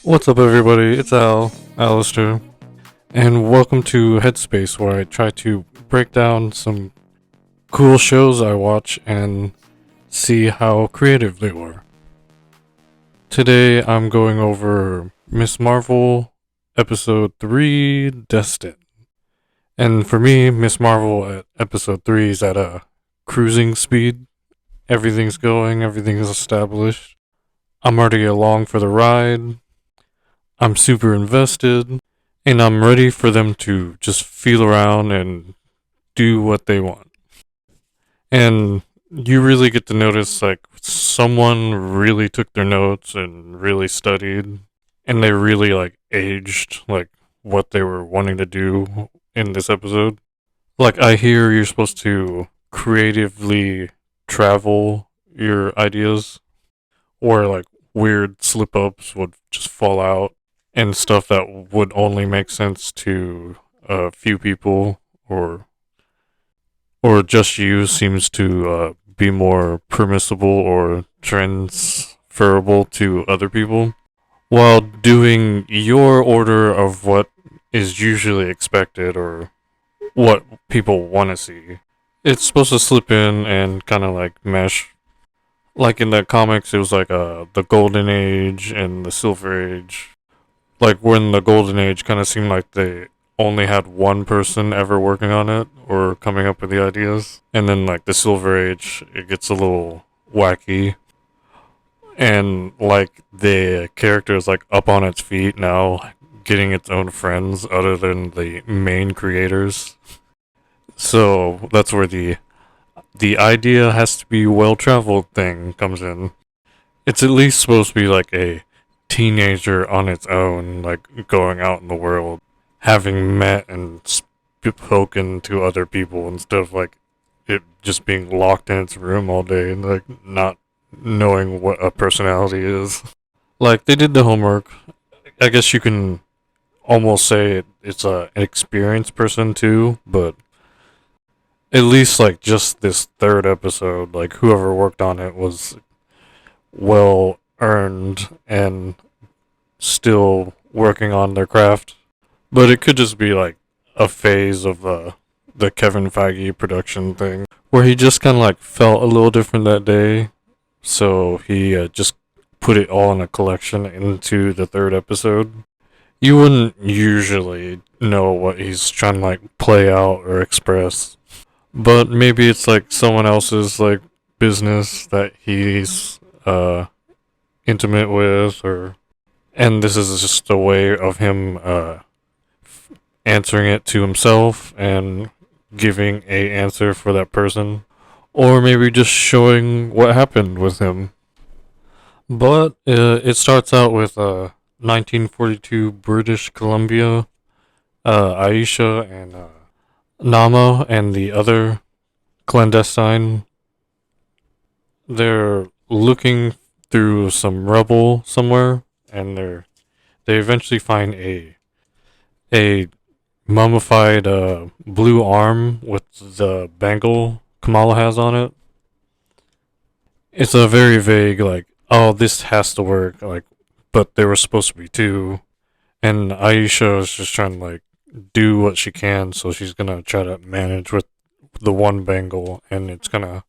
What's up, everybody? It's Alistair, and welcome to Headspace, where I try to break down some cool shows I watch and see how creative they were. Today, I'm going over Miss Marvel, Episode 3, Destined. And for me, Miss Marvel at Episode 3 is at a cruising speed. Everything's going, everything's established. I'm already along for the ride. I'm super invested, and I'm ready for them to just feel around and do what they want. And you really get to notice like someone really took their notes and really studied, and they really like aged like what they were wanting to do in this episode. Like, I hear you're supposed to creatively travel your ideas, or like weird slip ups would just fall out and stuff that would only make sense to a few people, or just you seems to be more permissible or transferable to other people, while doing your order of what is usually expected or what people want to see. It's supposed to slip in and kind of like mesh. Like in the comics, it was like the Golden Age and the Silver Age. Like when the Golden Age kind of seemed like they only had one person ever working on it or coming up with the ideas, and then like the Silver Age, it gets a little wacky, and like the character is like up on its feet now, getting its own friends other than the main creators. So that's where the idea has to be well traveled thing comes in. It's at least supposed to be like a teenager on its own, like going out in the world, having met and spoken to other people instead of like it just being locked in its room all day and like not knowing what a personality is. Like, they did the homework. I guess you can almost say it's an experienced person too, but at least like just this third episode, like whoever worked on it was well earned and still working on their craft. But it could just be like a phase of the Kevin Feige production thing where he just kind of like felt a little different that day. So he just put it all in a collection into the third episode. You wouldn't usually know what he's trying to like play out or express, but maybe it's like someone else's like business that he's intimate with, or and this is just a way of him answering it to himself and giving a answer for that person, or maybe just showing what happened with him. But it starts out with 1942 British Columbia, Aisha and Nama and the other clandestine. They're looking through some rubble somewhere, and they eventually find a mummified blue arm with the bangle Kamala has on it. It's a very vague, like, oh, this has to work, like, but there were supposed to be two, and Aisha is just trying to like do what she can, so she's gonna try to manage with the one bangle, and it's gonna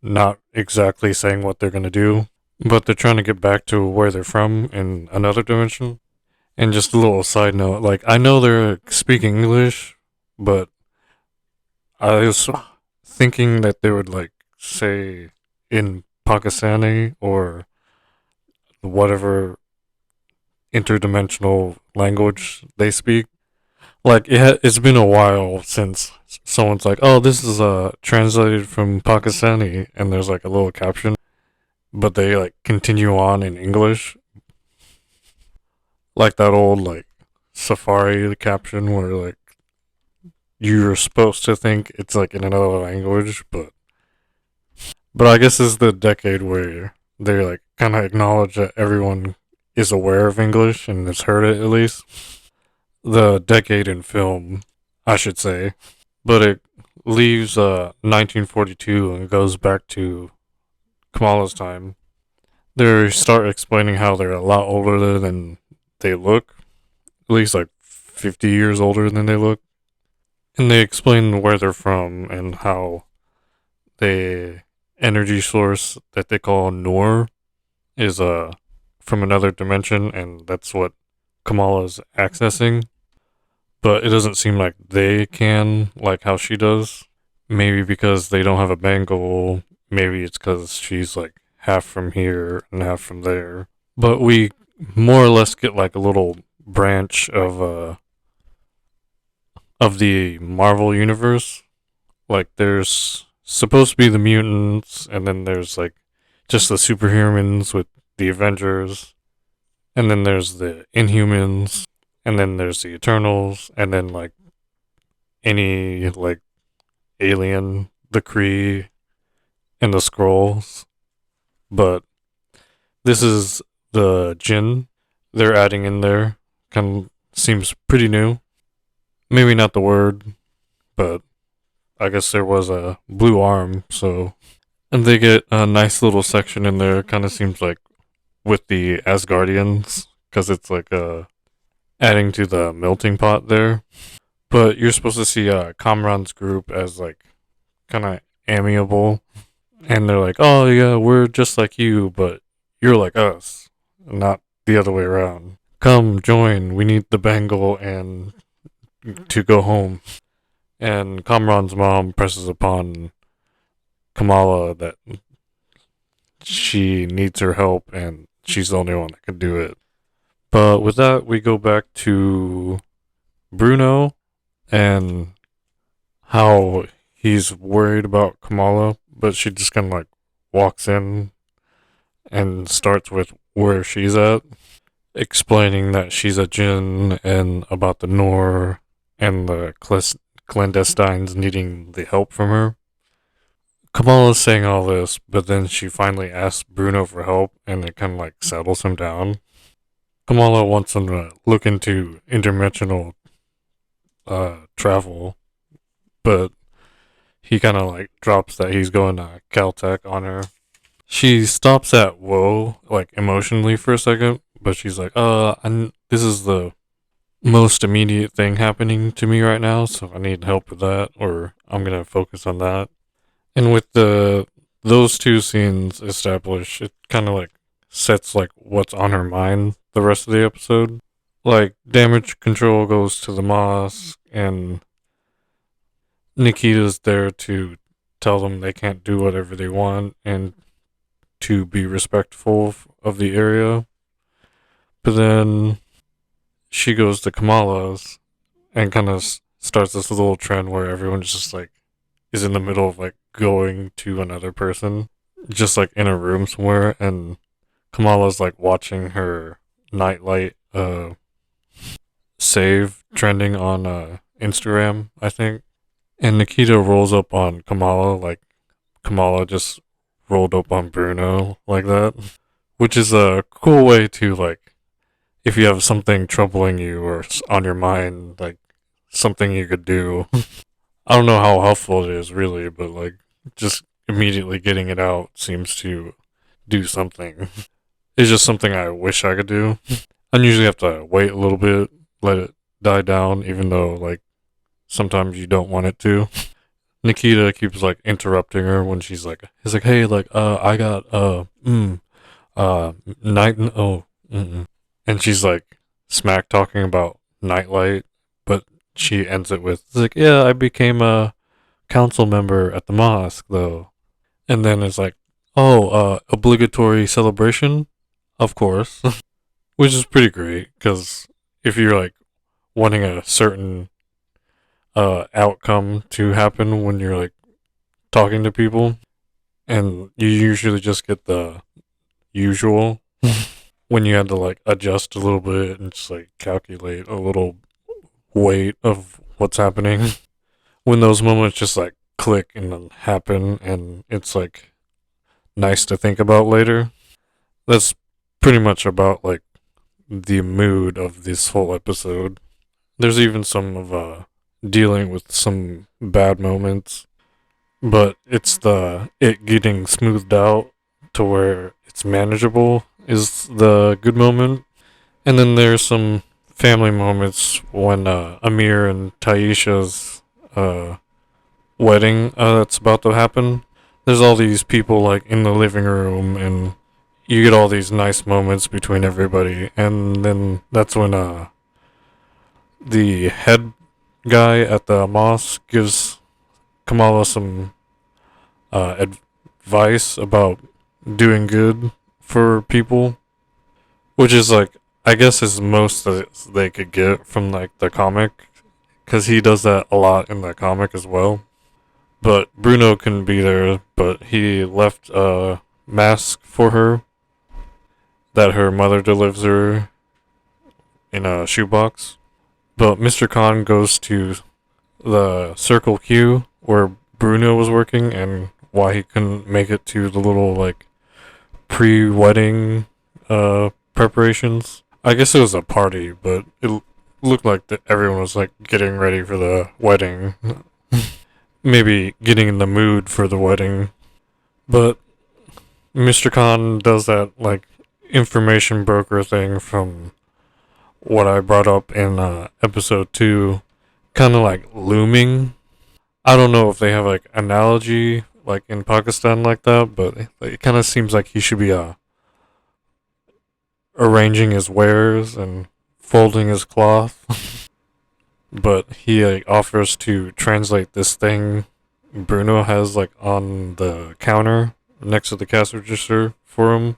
not exactly saying what they're gonna do, but they're trying to get back to where they're from in another dimension. And just a little side note, like, I know they're speaking English, but I was thinking that they would like say in Pakistani or whatever interdimensional language they speak. Like, it's been a while since someone's like, "Oh, this is translated from Pakistani," and there's like a little caption, but they like continue on in English, like that old like Safari caption where like you're supposed to think it's like in another language, but I guess it's the decade where they like kind of acknowledge that everyone is aware of English and has heard it at least. The decade in film, I should say, but it leaves 1942 and goes back to Kamala's time. They start explaining how they're a lot older than they look, at least like 50 years older than they look. And they explain where they're from and how the energy source that they call Noor is from another dimension, and that's what Kamala's accessing. But it doesn't seem like they can, like how she does. Maybe because they don't have a bangle. Maybe it's because she's like half from here and half from there. But we more or less get like a little branch of the Marvel universe. Like there's supposed to be the mutants, and then there's like just the superhumans with the Avengers, and then there's the Inhumans, and then there's the Eternals, and then like any like alien, the Kree, and the Skrulls. But this is the Djinn they're adding in there. Kind of seems pretty new. Maybe not the word, but I guess there was a blue arm, so. And they get a nice little section in there. Kind of seems like with the Asgardians, because it's like adding to the melting pot there. But you're supposed to see Kamran's group as like kind of amiable, and they're like, "Oh yeah, we're just like you, but you're like us, not the other way around. Come join. We need the bangle and to go home." And Kamran's mom presses upon Kamala that she needs her help and she's the only one that can do it. But with that, we go back to Bruno and how he's worried about Kamala, but she just kind of like walks in and starts with where she's at, explaining that she's a Djinn and about the Noor and the clandestines needing the help from her. Kamala's saying all this, but then she finally asks Bruno for help, and it kind of like settles him down. Kamala wants him to look into interdimensional travel, but he kind of like drops that he's going to Caltech on her. She stops at whoa, like emotionally for a second, but she's like, this is the most immediate thing happening to me right now, so I need help with that, or I'm gonna focus on that. And with those two scenes established, it kind of like sets like what's on her mind the rest of the episode. Like damage control goes to the mosque, and Nikita's there to tell them they can't do whatever they want and to be respectful of the area. But then she goes to Kamala's and kind of starts this little trend where everyone's just like is in the middle of like going to another person, just like in a room somewhere, and Kamala's like watching her nightlight save trending on Instagram, I think. And Nikita rolls up on Kamala like Kamala just rolled up on Bruno like that, which is a cool way to like if you have something troubling you or on your mind, like something you could do. I don't know how helpful it is really, but like just immediately getting it out seems to do something. It's just something I wish I could do. I usually have to wait a little bit, let it die down, even though like sometimes you don't want it to. Nikita keeps like interrupting her when she's like, "He's like, hey, like, I got night, and she's like smack talking about nightlight, but she ends it with, it's like, yeah, I became a council member at the mosque though, and then it's like, oh, obligatory celebration, of course, which is pretty great because if you're like wanting a certain outcome to happen when you're like talking to people, and you usually just get the usual when you had to like adjust a little bit and just like calculate a little weight of what's happening. When those moments just like click and then happen, and it's like nice to think about later. That's pretty much about like the mood of this whole episode. There's even some of dealing with some bad moments, but it's the it getting smoothed out to where it's manageable is the good moment. And then there's some family moments when Amir and Taisha's uh, wedding that's about to happen. There's all these people like in the living room, and you get all these nice moments between everybody. And then that's when the head guy at the mosque gives Kamala some advice about doing good for people, which is like I guess is most that they could get from like the comic, because he does that a lot in the comic as well. But Bruno couldn't be there, but he left a mask for her that her mother delivers her in a shoebox. But Mr. Khan goes to the Circle Q where Bruno was working and why he couldn't make it to the little like pre-wedding preparations. I guess it was a party, but it looked like that everyone was like getting ready for the wedding. Maybe getting in the mood for the wedding. But Mr. Khan does that like information broker thing from what I brought up in episode 2, kind of like looming. I don't know if they have like analogy like in Pakistan like that, but it kind of seems like he should be arranging his wares and folding his cloth. But he like, offers to translate this thing Bruno has like on the counter next to the cash register for him,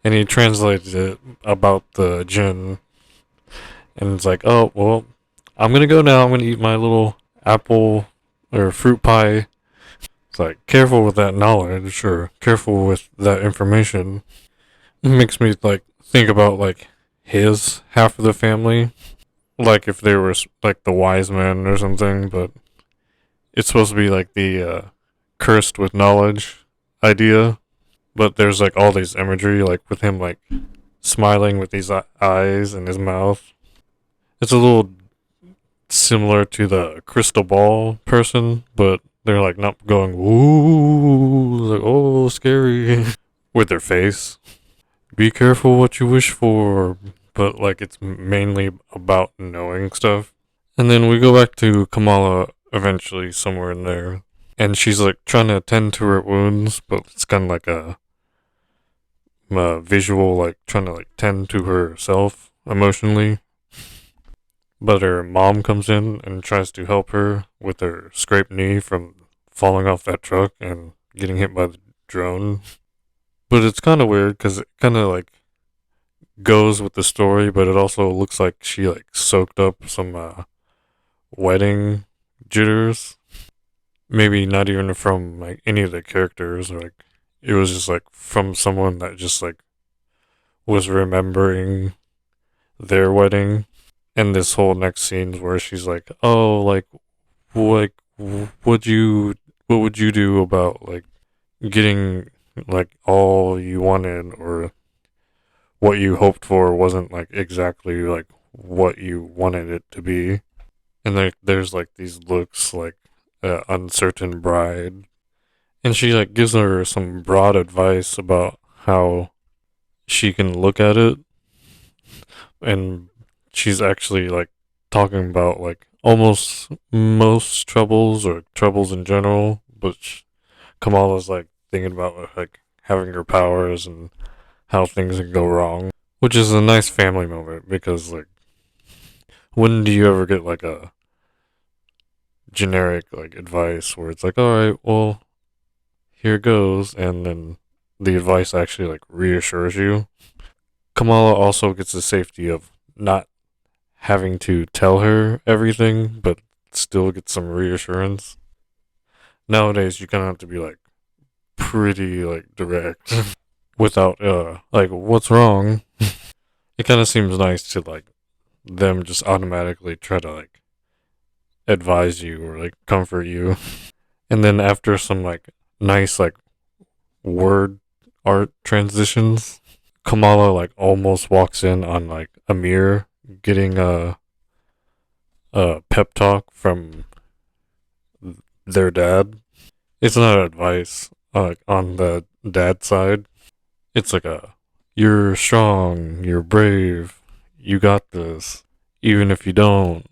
and he translated it about the Djinn, and it's like, oh well, I'm gonna go now. I'm gonna eat my little apple or fruit pie. It's like, careful with that knowledge, or careful with that information. It makes me like think about like his half of the family, like if they were like the wise men or something, but it's supposed to be like the cursed with knowledge idea. But there's like all these imagery, like with him like smiling with these eyes in his mouth. It's a little similar to the crystal ball person, but they're like not going ooh, like oh scary with their face. Be careful what you wish for, but like it's mainly about knowing stuff. And then we go back to Kamala eventually somewhere in there, and she's like trying to attend to her wounds, but it's kind of like a visual, like trying to like tend to herself emotionally. But her mom comes in and tries to help her with her scraped knee from falling off that truck and getting hit by the drone. But it's kind of weird because it kind of like goes with the story, but it also looks like she like soaked up some wedding jitters. Maybe not even from like any of the characters, or like it was just like from someone that just like was remembering their wedding. And this whole next scene where she's like, "Oh, like, what would you do about like getting like all you wanted, or what you hoped for wasn't like exactly like what you wanted it to be?" And there's like these looks like uncertain bride, and she like gives her some broad advice about how she can look at it, and she's actually like talking about like almost most troubles or troubles in general, but Kamala's like thinking about like having her powers and how things can go wrong, which is a nice family moment because like when do you ever get like a generic like advice where it's like, all right, well, here goes, and then the advice actually like reassures you. Kamala also gets the safety of not having to tell her everything, but still get some reassurance. Nowadays, you kind of have to be like pretty like direct without like what's wrong. It kind of seems nice to like them just automatically try to like advise you or like comfort you. And then after some like nice like word art transitions, Kamala like almost walks in on like Amir getting a pep talk from their dad. It's not advice. on the dad side. It's like you're strong, you're brave, you got this, even if you don't.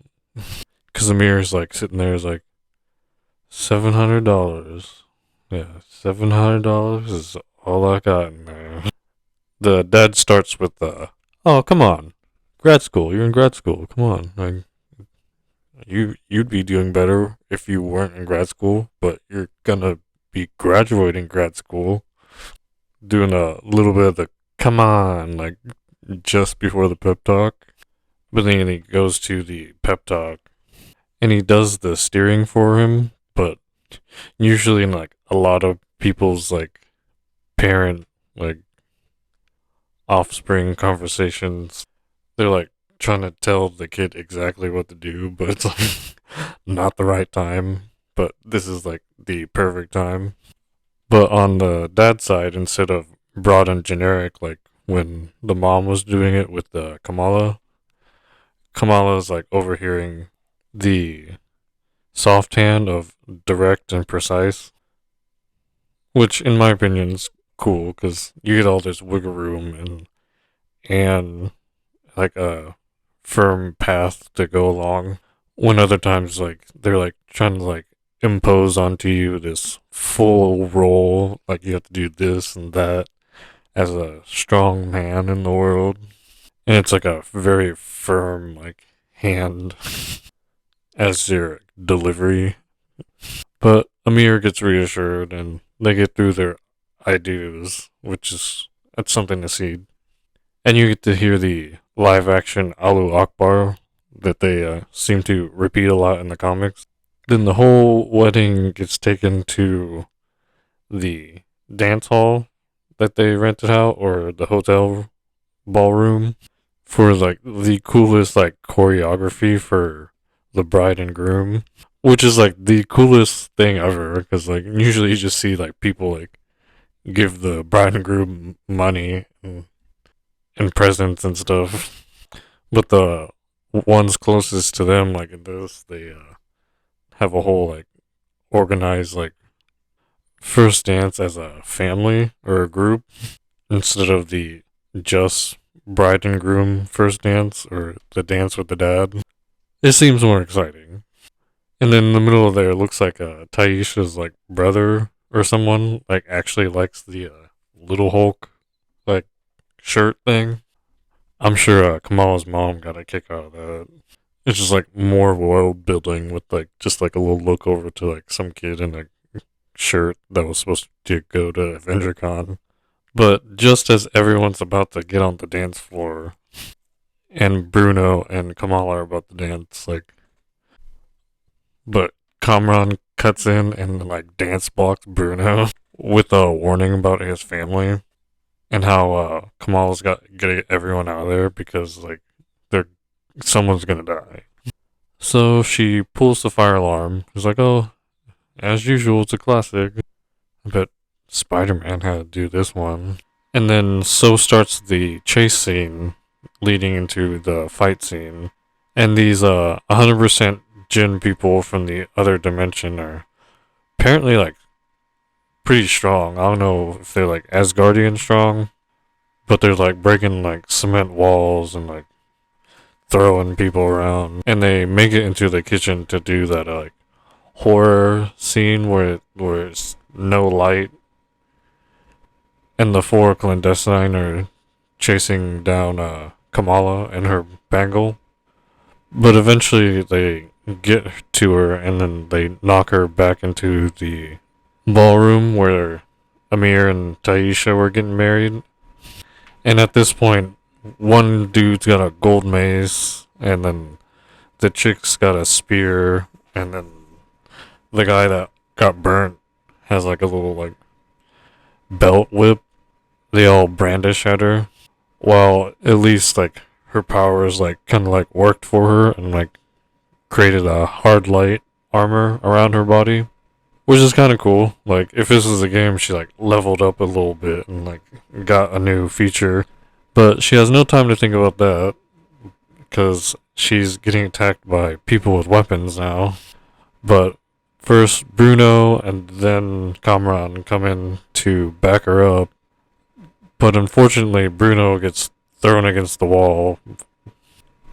Because Amir's like sitting there is like, $700. Yeah, $700 is all I got in there. The dad starts with oh, come on. Grad school, you're in grad school, come on. Like, you'd be doing better if you weren't in grad school, but you're gonna be graduating grad school, doing a little bit of the come on, like just before the pep talk. But then he goes to the pep talk and he does the steering for him, but usually in like a lot of people's like parent like offspring conversations, they're like trying to tell the kid exactly what to do, but it's like not the right time. But this is like the perfect time. But on the dad side, instead of broad and generic, like when the mom was doing it with the Kamala is like overhearing the soft hand of direct and precise, which in my opinion is cool because you get all this wiggle room and like a firm path to go along. When other times like they're like trying to like impose onto you this full role, like you have to do this and that as a strong man in the world. And it's like a very firm like hand as your delivery. But Amir gets reassured and they get through their ideas, which is that's something to see. And you get to hear the live action Alu Akbar that they seem to repeat a lot in the comics. Then the whole wedding gets taken to the dance hall that they rented out or the hotel ballroom for like the coolest like choreography for the bride and groom, which is like the coolest thing ever because like usually you just see like people like give the bride and groom money and presents and stuff, but the ones closest to them like in this they have a whole like organized like first dance as a family or a group instead of the just bride and groom first dance or the dance with the dad. It seems more exciting. And then in the middle of there, it looks like Taisha's like brother or someone like actually likes the Little Hulk like shirt thing. I'm sure Kamala's mom got a kick out of that. It's just like more world building with like just like a little look over to like some kid in a shirt that was supposed to go to AvengerCon. But just as everyone's about to get on the dance floor, and Bruno and Kamala are about to dance, like, but Kamran cuts in and like dance blocks Bruno with a warning about his family and how Kamala's got to get everyone out of there because like they're someone's gonna die. So she pulls the fire alarm. She's like, "Oh, as usual, it's a classic." I bet Spider-Man had to do this one. And then so starts the chase scene leading into the fight scene. And these 100% Djinn people from the other dimension are apparently like pretty strong. I don't know if they're like Asgardian strong, but they're like breaking like cement walls and like throwing people around. And they make it into the kitchen to do that like horror scene where it's no light and the four clandestine are chasing down Kamala and her bangle. But eventually they get to her and then they knock her back into the ballroom where Amir and Taisha were getting married. And at this point, one dude's got a gold mace and then the chick's got a spear and then the guy that got burnt has like a little like belt whip they all brandish at her. While at least like her powers like kind of like worked for her and like created a hard light armor around her body, which is kind of cool. Like if this was a game, she like leveled up a little bit and like got a new feature, but she has no time to think about that because she's getting attacked by people with weapons now. But first Bruno and then Kamran come in to back her up, but unfortunately Bruno gets thrown against the wall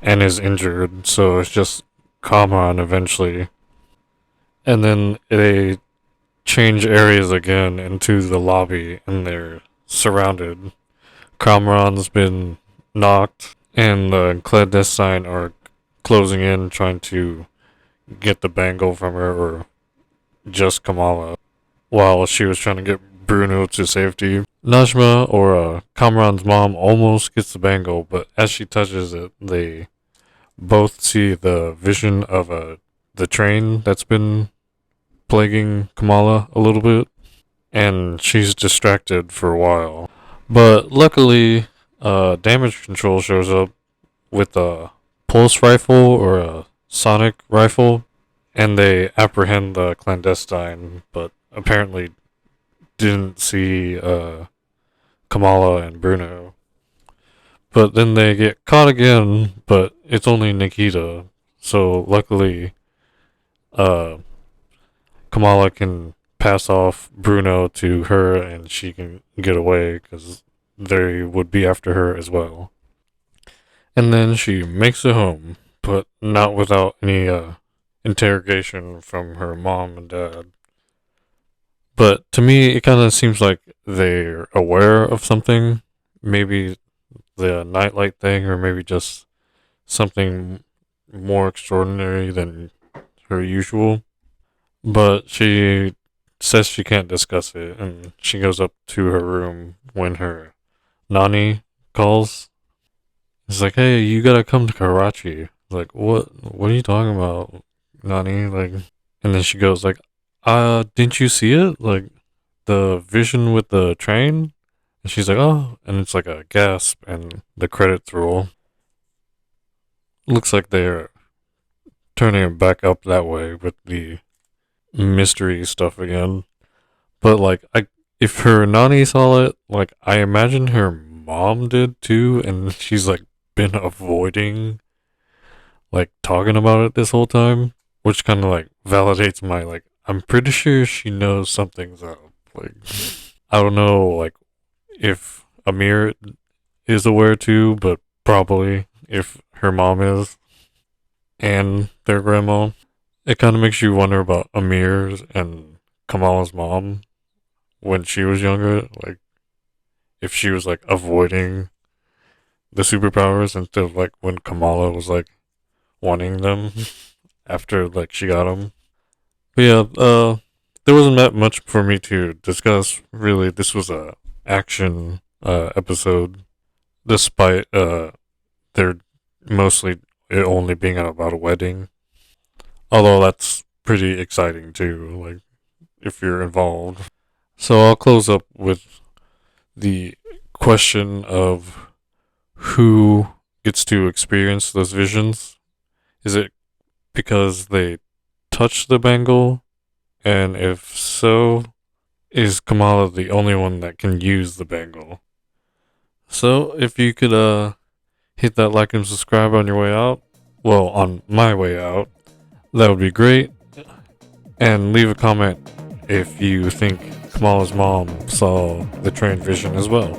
and is injured, so it's just Kamran eventually. And then they change areas again into the lobby and they're surrounded. Kamran's been knocked and the Clandestine are closing in trying to get the bangle from her, or just Kamala, while she was trying to get Bruno to safety. Najma, or Kamran's mom, almost gets the bangle, but as she touches it, they both see the vision of the train that's been plaguing Kamala a little bit, and she's distracted for a while. But luckily, damage control shows up with a pulse rifle or a sonic rifle, and they apprehend the Clandestine, but apparently didn't see Kamala and Bruno. But then they get caught again, but it's only Nikita. So luckily, Kamala can pass off Bruno to her and she can get away because they would be after her as well. And then she makes it home, but not without any interrogation from her mom and dad. But to me, it kind of seems like they're aware of something. Maybe the nightlight thing, or maybe just something more extraordinary than her usual. But she says she can't discuss it, and she goes up to her room when her Nani calls. It's like, hey, you gotta come to Karachi. Like, what are you talking about, Nani? Like, and then she goes like, didn't you see it? Like, the vision with the train? And she's like, oh, and it's like a gasp, and the credits roll. Looks like they're turning it back up that way with the mystery stuff again. But like, if her Nani saw it, like, I imagine her mom did too, and she's like been avoiding like talking about it this whole time, which kind of like validates my, like, I'm pretty sure she knows something's up. Like, I don't know, like, if Amir is aware too, but probably if her mom is and their grandma. It kind of makes you wonder about Amir's and Kamala's mom when she was younger, like if she was like avoiding the superpowers instead of like when Kamala was like wanting them after like she got them. But yeah, there wasn't that much for me to discuss really. This was a action episode, despite they're mostly it only being about a wedding. Although that's pretty exciting too, like if you're involved. So I'll close up with the question of who gets to experience those visions. Is it because they touch the bangle? And if so, is Kamala the only one that can use the bangle? So if you could hit that like and subscribe on your way out, well, on my way out, that would be great. And leave a comment if you think Kamala's mom saw the train vision as well.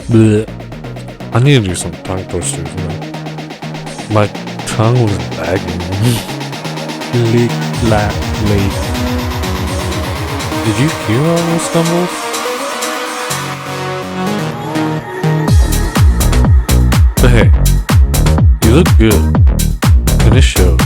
Blech. I need to do some tongue twisters, man. My tongue was lagging. Lick, lack, late. Did you hear all those stumbles? But hey, you look good, and it shows.